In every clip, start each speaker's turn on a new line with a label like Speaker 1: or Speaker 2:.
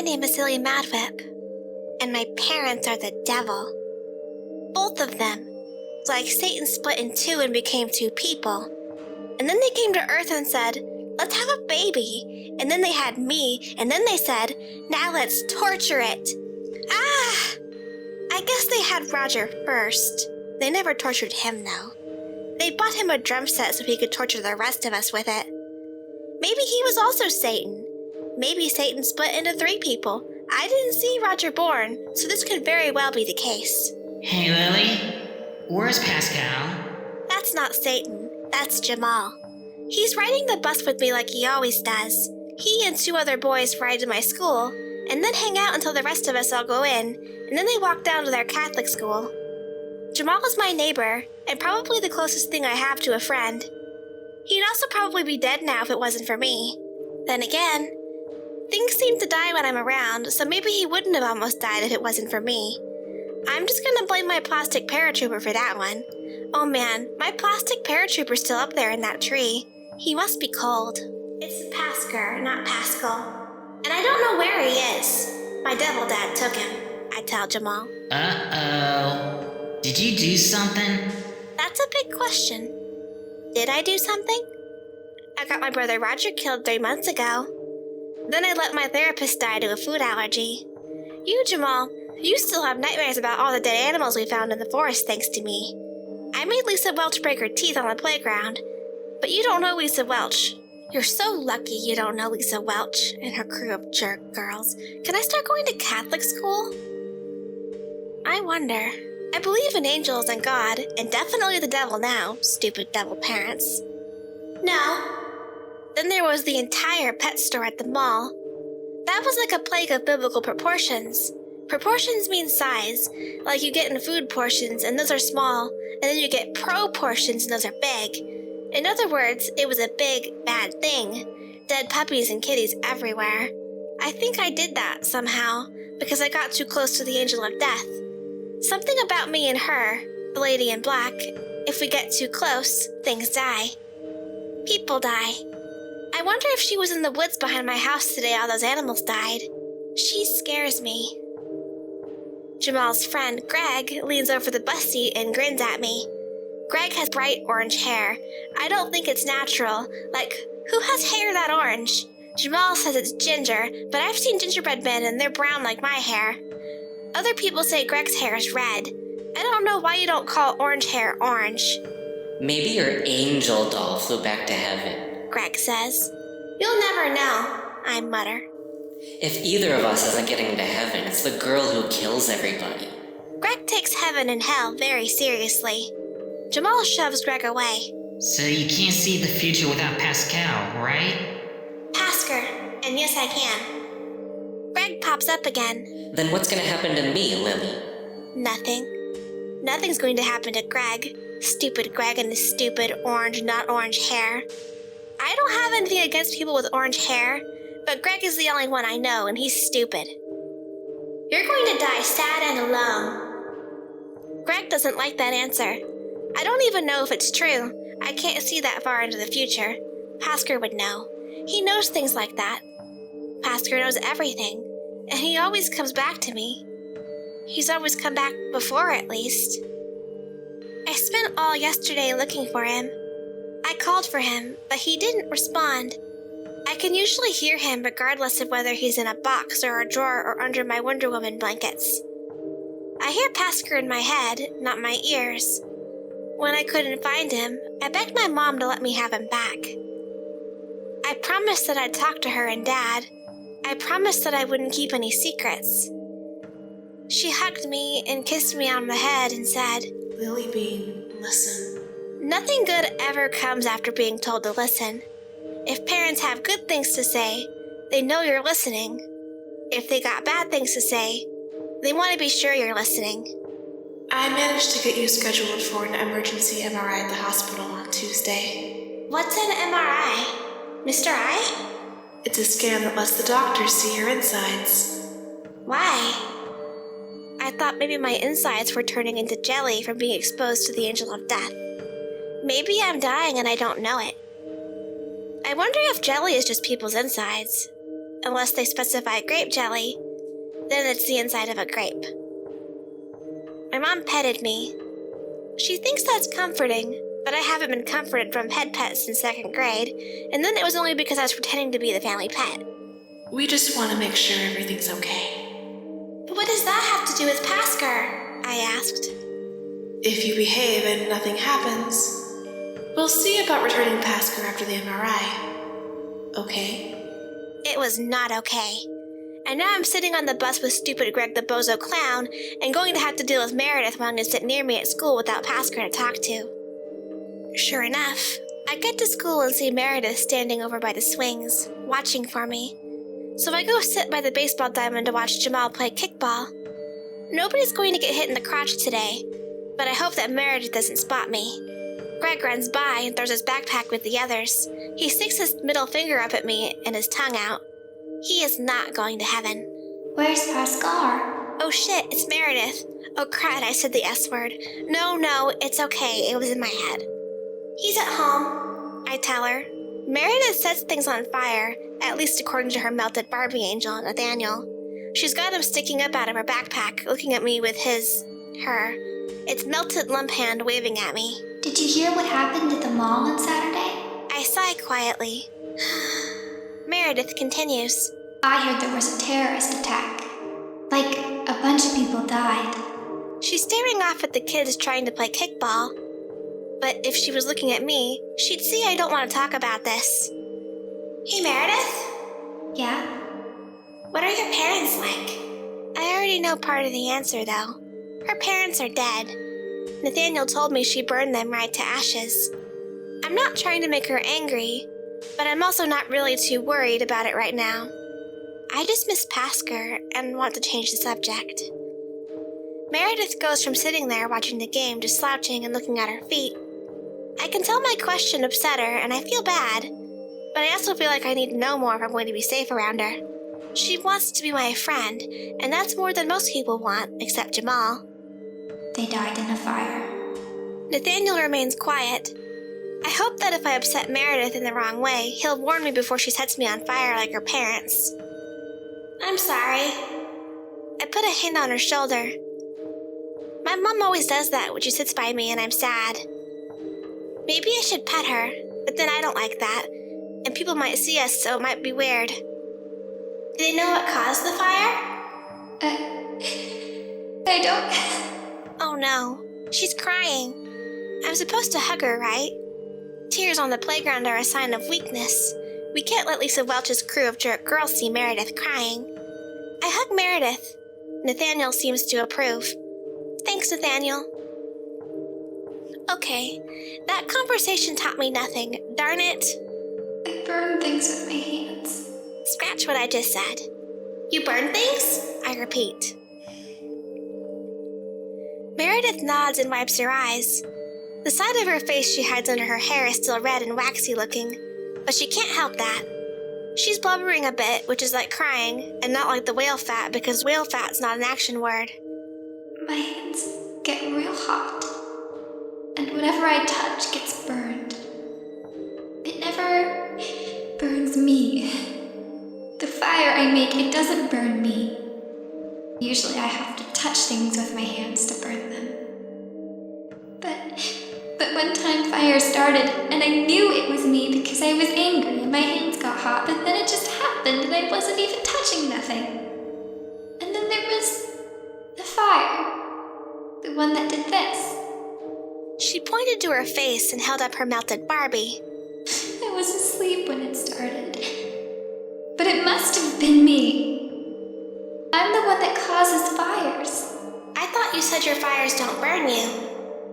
Speaker 1: name is Lily Madwhip, and my parents are the devil. Both of them. Like Satan split in two and became two people. And then they came to Earth and said, let's have a baby. And then they had me, and then they said, now let's torture it. I guess they had Roger first. They never tortured him, though. They bought him a drum set so he could torture the rest of us with it. Maybe he was also Satan. Maybe Satan split into three people. I didn't see Roger born, so this could very well be the case.
Speaker 2: Hey, Lily. Where's Pascal?
Speaker 1: That's not Satan. That's Jamal. He's riding the bus with me like he always does. He and two other boys ride to my school, and then hang out until the rest of us all go in, and then they walk down to their Catholic school. Jamal is my neighbor, and probably the closest thing I have to a friend. He'd also probably be dead now if it wasn't for me. Then again, things seem to die when I'm around, so maybe he wouldn't have almost died if it wasn't for me. I'm just gonna blame my plastic paratrooper for that one. Oh man, my plastic paratrooper's still up there in that tree. He must be cold. It's Pasker, not Pascal. And I don't know where he is. My devil dad took him, I tell Jamal.
Speaker 2: Uh-oh. Did you do something?
Speaker 1: That's a big question. Did I do something? I got my brother Roger killed 3 months ago. Then I let my therapist die to a food allergy. You, Jamal, you still have nightmares about all the dead animals we found in the forest thanks to me. I made Lisa Welch break her teeth on the playground. But you don't know Lisa Welch. You're so lucky you don't know Lisa Welch and her crew of jerk girls. Can I start going to Catholic school? I wonder. I believe in angels and God, and definitely the devil now, stupid devil parents. No. Then there was the entire pet store at the mall. That was like a plague of biblical proportions. Proportions mean size, like you get in food portions, and those are small, and then you get proportions, and those are big. In other words, it was a big, bad thing. Dead puppies and kitties everywhere. I think I did that somehow, because I got too close to the angel of death. Something about me and her, the lady in black, if we get too close, things die. People die. I wonder if she was in the woods behind my house today all those animals died. She scares me. Jamal's friend, Greg, leans over the bus seat and grins at me. Greg has bright orange hair. I don't think it's natural. Like, who has hair that orange? Jamal says it's ginger, but I've seen gingerbread men and they're brown like my hair. Other people say Greg's hair is red. I don't know why you don't call orange hair orange.
Speaker 3: Maybe your angel doll flew back to heaven,
Speaker 1: Greg says. You'll never know, I mutter.
Speaker 3: If either of us isn't getting to heaven, it's the girl who kills everybody.
Speaker 1: Greg takes heaven and hell very seriously. Jamal shoves Greg away.
Speaker 2: So you can't see the future without Pascal, right?
Speaker 1: Pasker, and yes I can. Greg pops up again.
Speaker 3: Then what's gonna happen to me, Lily?
Speaker 1: Nothing. Nothing's going to happen to Greg. Stupid Greg and his stupid orange, not orange hair. I don't have anything against people with orange hair, but Greg is the only one I know, and he's stupid. You're going to die sad and alone. Greg doesn't like that answer. I don't even know if it's true. I can't see that far into the future. Pasker would know. He knows things like that. Pasker knows everything, and he always comes back to me. He's always come back before, at least. I spent all yesterday looking for him. I called for him, but he didn't respond. I can usually hear him regardless of whether he's in a box or a drawer or under my Wonder Woman blankets. I hear Pasker in my head, not my ears. When I couldn't find him, I begged my mom to let me have him back. I promised that I'd talk to her and Dad. I promised that I wouldn't keep any secrets. She hugged me and kissed me on the head and said,
Speaker 4: Lily Bean, listen.
Speaker 1: Nothing good ever comes after being told to listen. If parents have good things to say, they know you're listening. If they got bad things to say, they want to be sure you're listening.
Speaker 4: I managed to get you scheduled for an emergency MRI at the hospital on Tuesday.
Speaker 1: What's an MRI? Mr. I?
Speaker 4: It's a scan that lets the doctors see your insides.
Speaker 1: Why? I thought maybe my insides were turning into jelly from being exposed to the angel of death. Maybe I'm dying and I don't know it. I wonder if jelly is just people's insides. unless they specify grape jelly, then it's the inside of a grape. My mom petted me. She thinks that's comforting, but I haven't been comforted from head pets since 2nd grade, and then it was only because I was pretending to be the family pet.
Speaker 4: We just want to make sure everything's okay.
Speaker 1: But what does that have to do with Pasker? I asked.
Speaker 4: If you behave and nothing happens, we'll see about returning Pasker after the MRI. Okay?
Speaker 1: It was not okay. And now I'm sitting on the bus with stupid Greg the Bozo Clown and going to have to deal with Meredith wanting to sit near me at school without Pasker to talk to. Sure enough, I get to school and see Meredith standing over by the swings, watching for me. So I go sit by the baseball diamond to watch Jamal play kickball. Nobody's going to get hit in the crotch today, but I hope that Meredith doesn't spot me. Greg runs by and throws his backpack with the others. He sticks his middle finger up at me and his tongue out. He is not going to heaven.
Speaker 5: Where's Pascal?
Speaker 1: Oh shit, it's Meredith. Oh crud, I said the S word. No, it's okay, it was in my head. He's at home, I tell her. Meredith sets things on fire, at least according to her melted Barbie angel, Nathaniel. She's got him sticking up out of her backpack, looking at me with her. Its melted lump hand waving at me.
Speaker 5: Did you hear what happened at the mall on Saturday?
Speaker 1: I sigh quietly. Meredith continues.
Speaker 5: I heard there was a terrorist attack. Like, a bunch of people died.
Speaker 1: She's staring off at the kids trying to play kickball. But if she was looking at me, she'd see I don't want to talk about this. Hey, Meredith?
Speaker 5: Yeah?
Speaker 1: What are your parents like? I already know part of the answer, though. Her parents are dead. Nathaniel told me she burned them right to ashes. I'm not trying to make her angry, but I'm also not really too worried about it right now. I just miss Pasker and want to change the subject. Meredith goes from sitting there watching the game to slouching and looking at her feet. I can tell my question upset her, and I feel bad, but I also feel like I need to know more if I'm going to be safe around her. She wants to be my friend, and that's more than most people want, except Jamal.
Speaker 5: They died in a fire.
Speaker 1: Nathaniel remains quiet. I hope that if I upset Meredith in the wrong way, he'll warn me before she sets me on fire like her parents. I'm sorry. I put a hand on her shoulder. My mom always does that when she sits by me and I'm sad. Maybe I should pet her, but then I don't like that, and people might see us, so it might be weird. Do they know what caused the fire?
Speaker 5: I don't...
Speaker 1: Oh no, she's crying. I'm supposed to hug her, right? Tears on the playground are a sign of weakness. We can't let Lisa Welch's crew of jerk girls see Meredith crying. I hug Meredith. Nathaniel seems to approve. Thanks, Nathaniel. Okay, that conversation taught me nothing. Darn it.
Speaker 5: I burn things with my hands.
Speaker 1: Scratch what I just said. You burn things? I repeat. Meredith nods and wipes her eyes. The side of her face she hides under her hair is still red and waxy looking, but she can't help that. She's blubbering a bit, which is like crying, and not like the whale fat because whale fat's not an action word.
Speaker 5: My hands get real hot, and whatever I touch gets burned. It never burns me. The fire I make, it doesn't burn me. Usually I have to touch things with my hands to burn them. But one time fire started, and I knew it was me because I was angry and my hands got hot, but then it just happened and I wasn't even touching nothing. And then there was the fire. The one that did this.
Speaker 1: She pointed to her face and held up her melted Barbie.
Speaker 5: I was asleep when it started. But it must have been me. I'm the one that causes fires.
Speaker 1: I thought you said your fires don't burn you.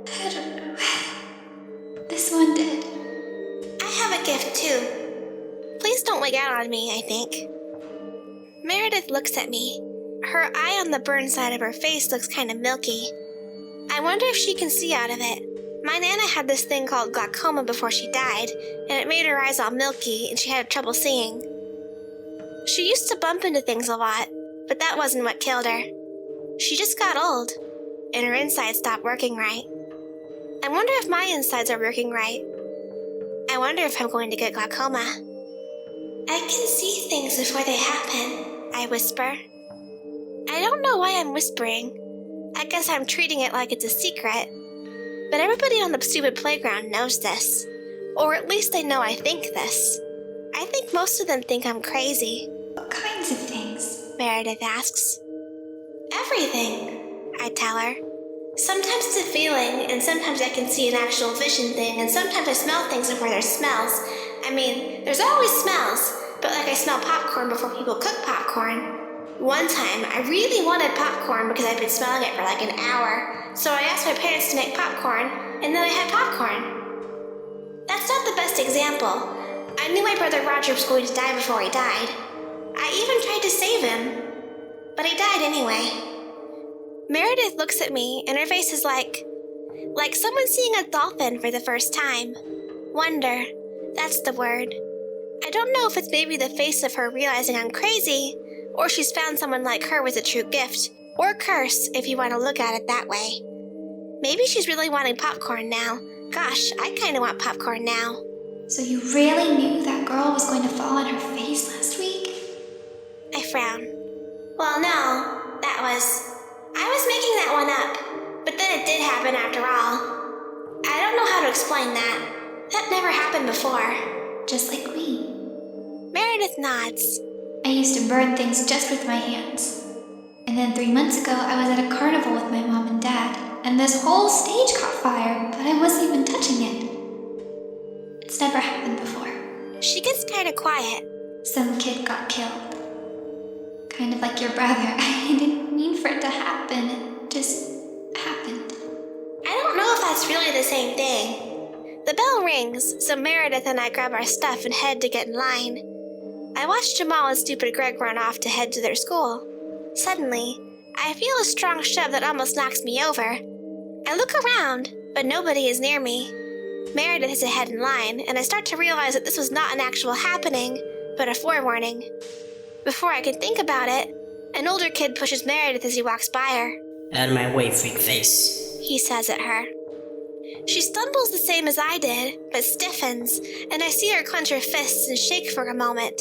Speaker 5: I don't know. This one did.
Speaker 1: I have a gift too. Please don't wig out on me, I think. Meredith looks at me. Her eye on the burned side of her face looks kind of milky. I wonder if she can see out of it. My Nana had this thing called glaucoma before she died, and it made her eyes all milky and she had trouble seeing. She used to bump into things a lot, but that wasn't what killed her. She just got old, and her insides stopped working right. I wonder if my insides are working right. I wonder if I'm going to get glaucoma. I can see things before they happen, I whisper. I don't know why I'm whispering. I guess I'm treating it like it's a secret. But everybody on the stupid playground knows this. Or at least they know I think this. I think most of them think I'm crazy.
Speaker 5: What kinds of things?
Speaker 1: Meredith asks. Everything, I tell her. Sometimes it's a feeling, and sometimes I can see an actual vision thing, and sometimes I smell things before there's smells. I mean, there's always smells, but like I smell popcorn before people cook popcorn. One time, I really wanted popcorn because I'd been smelling it for like an hour, so I asked my parents to make popcorn, and then I had popcorn. That's not the best example. I knew my brother Roger was going to die before he died. I even tried to save him, but he died anyway. Meredith looks at me, and her face is like someone seeing a dolphin for the first time. Wonder, that's the word. I don't know if it's maybe the face of her realizing I'm crazy, or she's found someone like her with a true gift, or curse, if you want to look at it that way. Maybe she's really wanting popcorn now. Gosh, I kind of want popcorn now.
Speaker 5: So you really knew that girl was going to fall on her face last week?
Speaker 1: I frown. Well, no, I was making that one up, but then it did happen after all. I don't know how to explain that. That never happened before.
Speaker 5: Just like me.
Speaker 1: Meredith nods.
Speaker 5: I used to burn things just with my hands. And then 3 months ago, I was at a carnival with my mom and dad, and this whole stage caught fire, but I wasn't even touching it. It's never happened before.
Speaker 1: She gets kind of quiet.
Speaker 5: Some kid got killed. Kind of like your brother. I didn't mean for it to happen. It just happened.
Speaker 1: I don't know if that's really the same thing. The bell rings, so Meredith and I grab our stuff and head to get in line. I watch Jamal and stupid Greg run off to head to their school. Suddenly, I feel a strong shove that almost knocks me over. I look around, but nobody is near me. Meredith is ahead in line, and I start to realize that this was not an actual happening, but a forewarning. Before I can think about it, an older kid pushes Meredith as he walks by her.
Speaker 2: Out of my way, freak face.
Speaker 1: He says at her. She stumbles the same as I did, but stiffens, and I see her clench her fists and shake for a moment.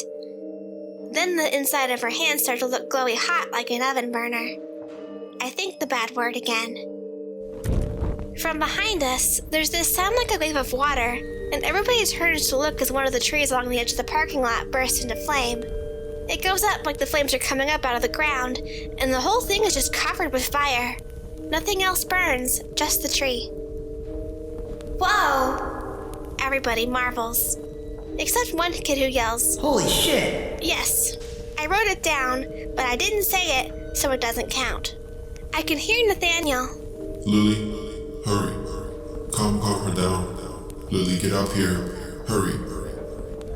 Speaker 1: Then the inside of her hands start to look glowy hot like an oven burner. I think the bad word again. From behind us, there's this sound like a wave of water, and everybody turns to look as one of the trees along the edge of the parking lot bursts into flame. It goes up like the flames are coming up out of the ground, and the whole thing is just covered with fire. Nothing else burns, just the tree. Whoa! Everybody marvels. Except one kid who yells,
Speaker 6: Holy shit!
Speaker 1: Yes. I wrote it down, but I didn't say it, so it doesn't count. I can hear Nathaniel.
Speaker 7: Lily, hurry. Calm her down. Lily, get up here. Hurry.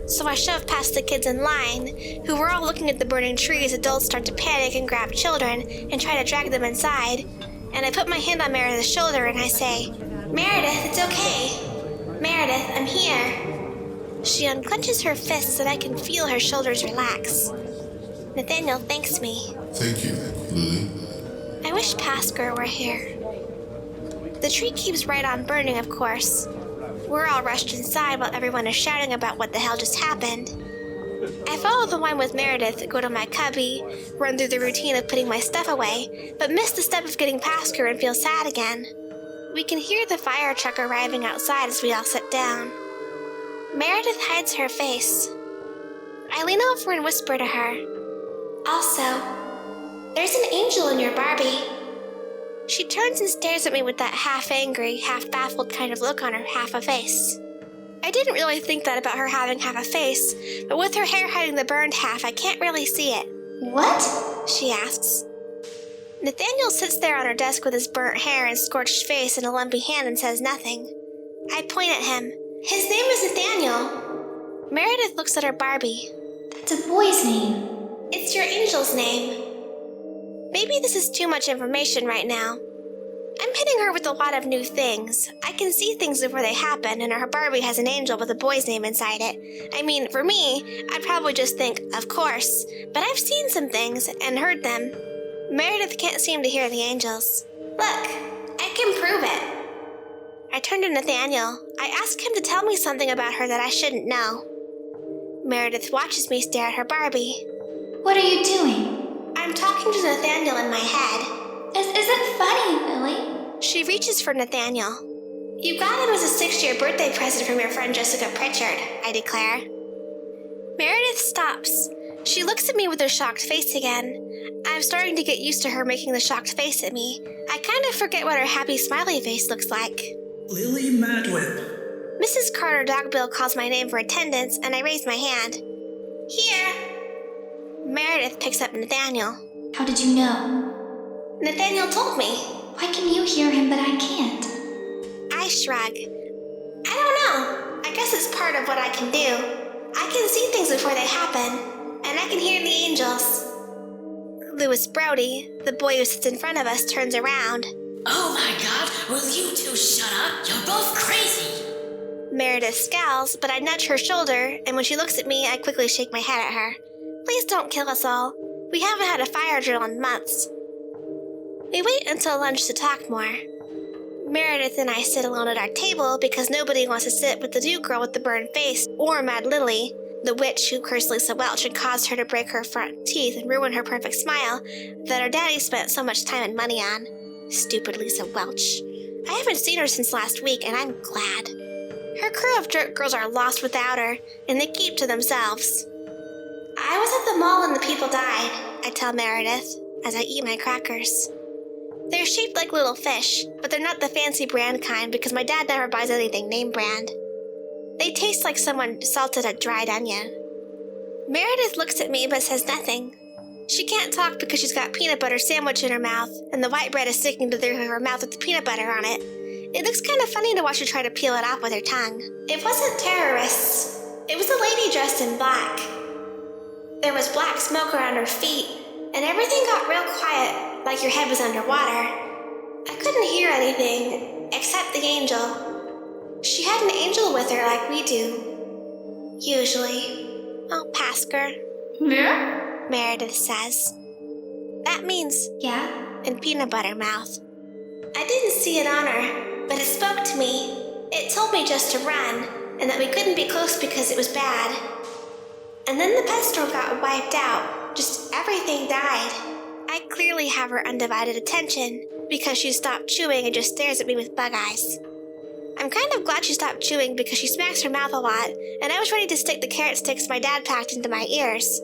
Speaker 1: So I shove past the kids in line, who were all looking at the burning tree as adults start to panic and grab children and try to drag them inside. And I put my hand on Meredith's shoulder and I say, Meredith, it's okay. Meredith, I'm here. She unclenches her fists and I can feel her shoulders relax. Nathaniel thanks me.
Speaker 7: Thank you, Lily.
Speaker 1: I wish Pasker were here. The tree keeps right on burning, of course. We're all rushed inside while everyone is shouting about what the hell just happened. I follow the one with Meredith, go to my cubby, run through the routine of putting my stuff away, but miss the step of getting past her and feel sad again. We can hear the fire truck arriving outside as we all sit down. Meredith hides her face. I lean over and whisper to her. Also, there's an angel in your Barbie. She turns and stares at me with that half-angry, half-baffled kind of look on her half a face. I didn't really think that about her having half a face, but with her hair hiding the burned half, I can't really see it.
Speaker 5: What?
Speaker 1: She asks. Nathaniel sits there on her desk with his burnt hair and scorched face and a lumpy hand and says nothing. I point at him. His name is Nathaniel. Meredith looks at her Barbie.
Speaker 5: That's a boy's name.
Speaker 1: It's your angel's name. Maybe this is too much information right now. I'm hitting her with a lot of new things. I can see things before they happen, and her Barbie has an angel with a boy's name inside it. I mean, for me, I'd probably just think, of course. But I've seen some things and heard them. Meredith can't seem to hear the angels. Look, I can prove it. I turn to Nathaniel. I ask him to tell me something about her that I shouldn't know. Meredith watches me stare at her Barbie.
Speaker 5: What are you doing?
Speaker 1: I'm talking to Nathaniel in my head.
Speaker 5: This isn't funny, Lily.
Speaker 1: She reaches for Nathaniel. You got him as a 6th-year birthday present from your friend Jessica Pritchard, I declare. Meredith stops. She looks at me with her shocked face again. I'm starting to get used to her making the shocked face at me. I kind of forget what her happy smiley face looks like.
Speaker 6: Lily Madwhip.
Speaker 1: Mrs. Carter Dogbill calls my name for attendance, and I raise my hand. Here. Meredith picks up Nathaniel.
Speaker 5: How did you know?
Speaker 1: Nathaniel told me.
Speaker 5: Why can you hear him but I can't?
Speaker 1: I shrug. I don't know. I guess it's part of what I can do. I can see things before they happen, and I can hear the angels. Louis Brody, the boy who sits in front of us, turns around.
Speaker 8: Oh my god, will you two shut up? You're both crazy!
Speaker 1: Meredith scowls, but I nudge her shoulder, and when she looks at me, I quickly shake my head at her. Please don't kill us all. We haven't had a fire drill in months. We wait until lunch to talk more. Meredith and I sit alone at our table because nobody wants to sit with the new girl with the burned face, or Mad Lily, the witch who cursed Lisa Welch and caused her to break her front teeth and ruin her perfect smile that her daddy spent so much time and money on. Stupid Lisa Welch. I haven't seen her since last week, and I'm glad. Her crew of jerk girls are lost without her, and they keep to themselves. I was at the mall and the people died, I tell Meredith, as I eat my crackers. They're shaped like little fish, but they're not the fancy brand kind because my dad never buys anything name brand. They taste like someone salted a dried onion. Meredith looks at me but says nothing. She can't talk because she's got peanut butter sandwich in her mouth, and the white bread is sticking to the roof of her mouth with the peanut butter on it. It looks kind of funny to watch her try to peel it off with her tongue. It wasn't terrorists. It was a lady dressed in black. There was black smoke around her feet, and everything got real quiet, like your head was underwater. I couldn't hear anything, except the angel. She had an angel with her like we do. Usually. Oh, Pasker.
Speaker 5: Yeah?
Speaker 1: Meredith says. That means
Speaker 5: Yeah?
Speaker 1: in peanut butter mouth. I didn't see it on her, but it spoke to me. It told me just to run, and that we couldn't be close because it was bad. And then the pet store got wiped out. Just everything died. I clearly have her undivided attention, because she stopped chewing and just stares at me with bug eyes. I'm kind of glad she stopped chewing because she smacks her mouth a lot, and I was ready to stick the carrot sticks my dad packed into my ears.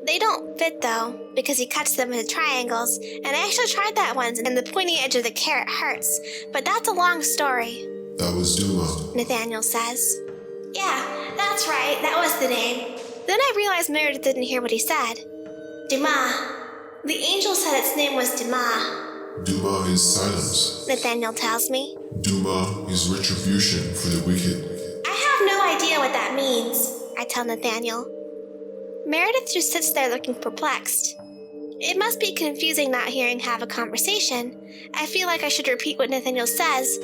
Speaker 1: They don't fit though, because he cuts them into triangles, and I actually tried that once, and the pointy edge of the carrot hurts, but that's a long story.
Speaker 7: That was Duma.
Speaker 1: Nathaniel says. Yeah, that's right, that was the name. Then I realized Meredith didn't hear what he said. Duma. The angel said its name was Duma.
Speaker 7: Duma is silence.
Speaker 1: Nathaniel tells me.
Speaker 7: Duma is retribution for the wicked.
Speaker 1: I have no idea what that means, I tell Nathaniel. Meredith just sits there looking perplexed. It must be confusing not hearing have a conversation. I feel like I should repeat what Nathaniel says,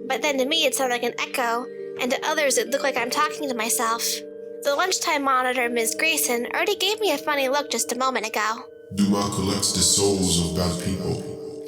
Speaker 1: but then to me it sounds like an echo, and to others it looked like I'm talking to myself. The lunchtime monitor, Ms. Grayson, already gave me a funny look just a moment ago.
Speaker 7: Duma collects the souls of bad people.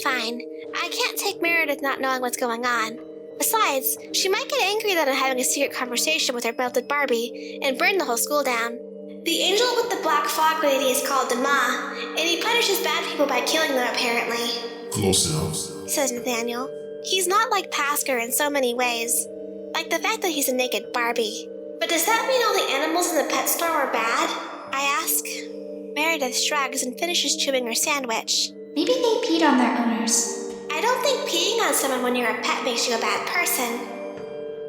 Speaker 1: Fine. I can't take Meredith not knowing what's going on. Besides, she might get angry that I'm having a secret conversation with her melted Barbie and burn the whole school down. The angel with the black fog lady is called Duma, and he punishes bad people by killing them apparently,
Speaker 7: Close enough.
Speaker 1: says Nathaniel. He's not like Pasker in so many ways, like the fact that he's a naked Barbie. But does that mean all the animals in the pet store were bad? I ask. Meredith shrugs and finishes chewing her sandwich.
Speaker 5: Maybe they peed on their owners.
Speaker 1: I don't think peeing on someone when you're a pet makes you a bad person.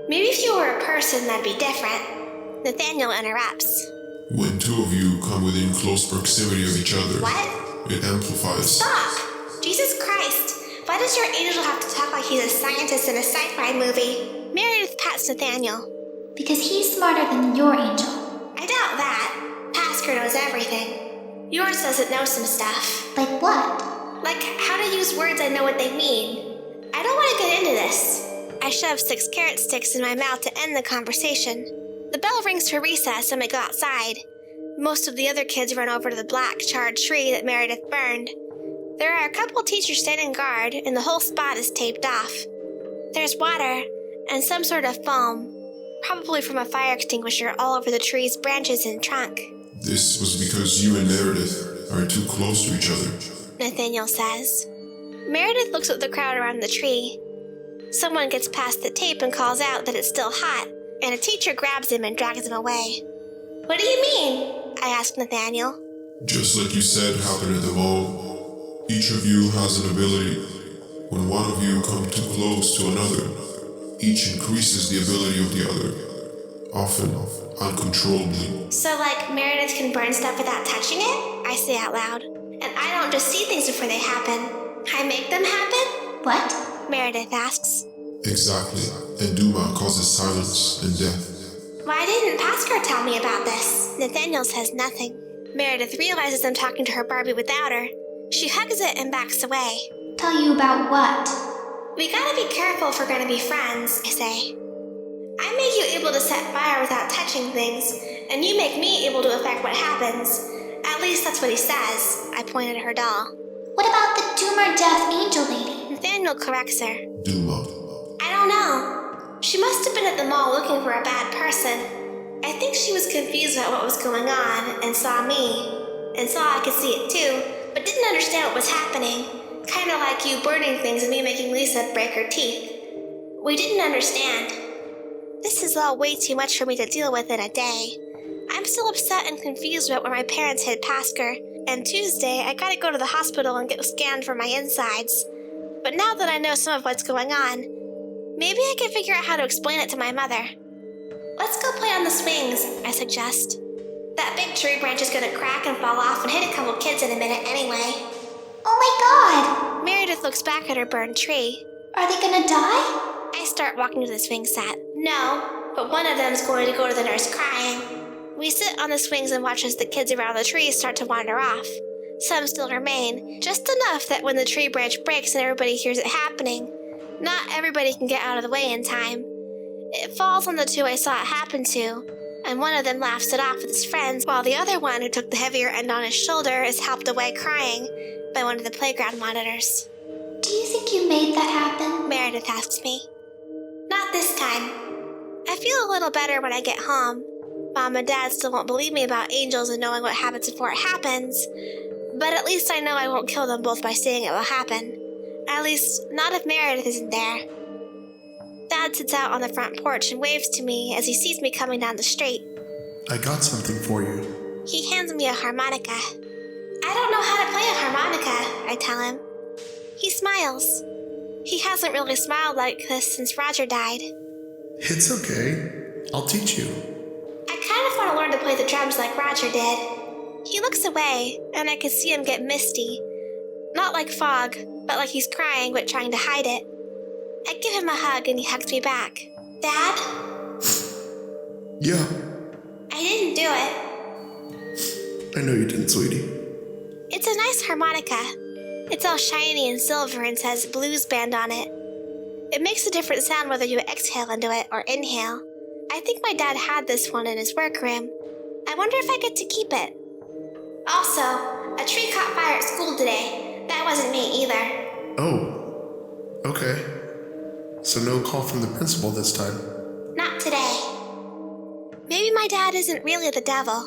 Speaker 1: Maybe if you were a person, that'd be different. Nathaniel interrupts.
Speaker 7: When two of you come within close proximity of each other,
Speaker 1: What?
Speaker 7: it amplifies.
Speaker 1: Stop! Jesus Christ! Why does your angel have to talk like he's a scientist in a sci-fi movie? Meredith pats Nathaniel.
Speaker 5: Because he's smarter than your angel.
Speaker 1: I doubt that. Pasker knows everything. Yours doesn't know some stuff.
Speaker 5: Like what?
Speaker 1: Like how to use words I know what they mean. I don't want to get into this. I shove 6 carrot sticks in my mouth to end the conversation. The bell rings for recess and we go outside. Most of the other kids run over to the black, charred tree that Meredith burned. There are a couple teachers standing guard, and the whole spot is taped off. There's water and some sort of foam. probably from a fire extinguisher all over the tree's branches and trunk.
Speaker 7: This was because you and Meredith are too close to each other.
Speaker 1: Nathaniel says. Meredith looks at the crowd around the tree. Someone gets past the tape and calls out that it's still hot, and a teacher grabs him and drags him away. What do you mean? I asked Nathaniel.
Speaker 7: Just like you said happened at the mall, each of you has an ability. When one of you come too close to another, each increases the ability of the other, often uncontrollably.
Speaker 1: So like Meredith can burn stuff without touching it? I say out loud. And I don't just see things before they happen. I make them happen?
Speaker 5: What?
Speaker 1: Meredith asks.
Speaker 7: Exactly, and Duma causes silence and death.
Speaker 1: Why didn't Pasker tell me about this? Nathaniel says nothing. Meredith realizes I'm talking to her Barbie without her. She hugs it and backs away.
Speaker 5: Tell you about what?
Speaker 1: We gotta be careful if we're gonna be friends, I say. I make you able to set fire without touching things, and you make me able to affect what happens. At least that's what he says. I pointed at her doll.
Speaker 5: What about the Doom or Death Angel Lady?
Speaker 1: Nathaniel corrects her.
Speaker 7: Duma.
Speaker 1: I don't know. She must have been at the mall looking for a bad person. I think she was confused about what was going on and saw me, and saw I could see it too, but didn't understand what was happening. Kinda like you burning things and me making Lisa break her teeth. We didn't understand. This is all way too much for me to deal with in a day. I'm still upset and confused about where my parents hid Pasker, and Tuesday I gotta go to the hospital and get scanned for my insides. But now that I know some of what's going on, maybe I can figure out how to explain it to my mother. Let's go play on the swings, I suggest. That big tree branch is gonna crack and fall off and hit a couple kids in a minute anyway.
Speaker 5: Oh my god!
Speaker 1: Meredith looks back at her burned tree.
Speaker 5: Are they gonna die?
Speaker 1: I start walking to the swing set. No, but one of them's going to go to the nurse crying. We sit on the swings and watch as the kids around the tree start to wander off. Some still remain, just enough that when the tree branch breaks and everybody hears it happening, not everybody can get out of the way in time. It falls on the two I saw it happen to, and one of them laughs it off with his friends, while the other one, who took the heavier end on his shoulder, is helped away crying by one of the playground monitors.
Speaker 5: Do you think you made that happen?
Speaker 1: Meredith asks me. Not this time. I feel a little better when I get home. Mom and Dad still won't believe me about angels and knowing what happens before it happens, but at least I know I won't kill them both by saying it will happen. At least, not if Meredith isn't there. Dad sits out on the front porch and waves to me as he sees me coming down the street.
Speaker 6: I got something for you.
Speaker 1: He hands me a harmonica. I don't know how to play a harmonica, I tell him. He smiles. He hasn't really smiled like this since Roger died.
Speaker 6: It's okay. I'll teach you.
Speaker 1: I kind of want to learn to play the drums like Roger did. He looks away, and I can see him get misty. Not like fog, but like he's crying but trying to hide it. I give him a hug and he hugs me back. Dad?
Speaker 6: Yeah,
Speaker 1: I didn't do it.
Speaker 6: I know you didn't, sweetie.
Speaker 1: It's a nice harmonica. It's all shiny and silver and says blues band on it. It makes a different sound whether you exhale into it or inhale. I think my dad had this one in his workroom. I wonder if I get to keep it. Also, a tree caught fire at school today. That wasn't me either.
Speaker 6: Oh, okay. So no call from the principal this time.
Speaker 1: Not today. Maybe my dad isn't really the devil.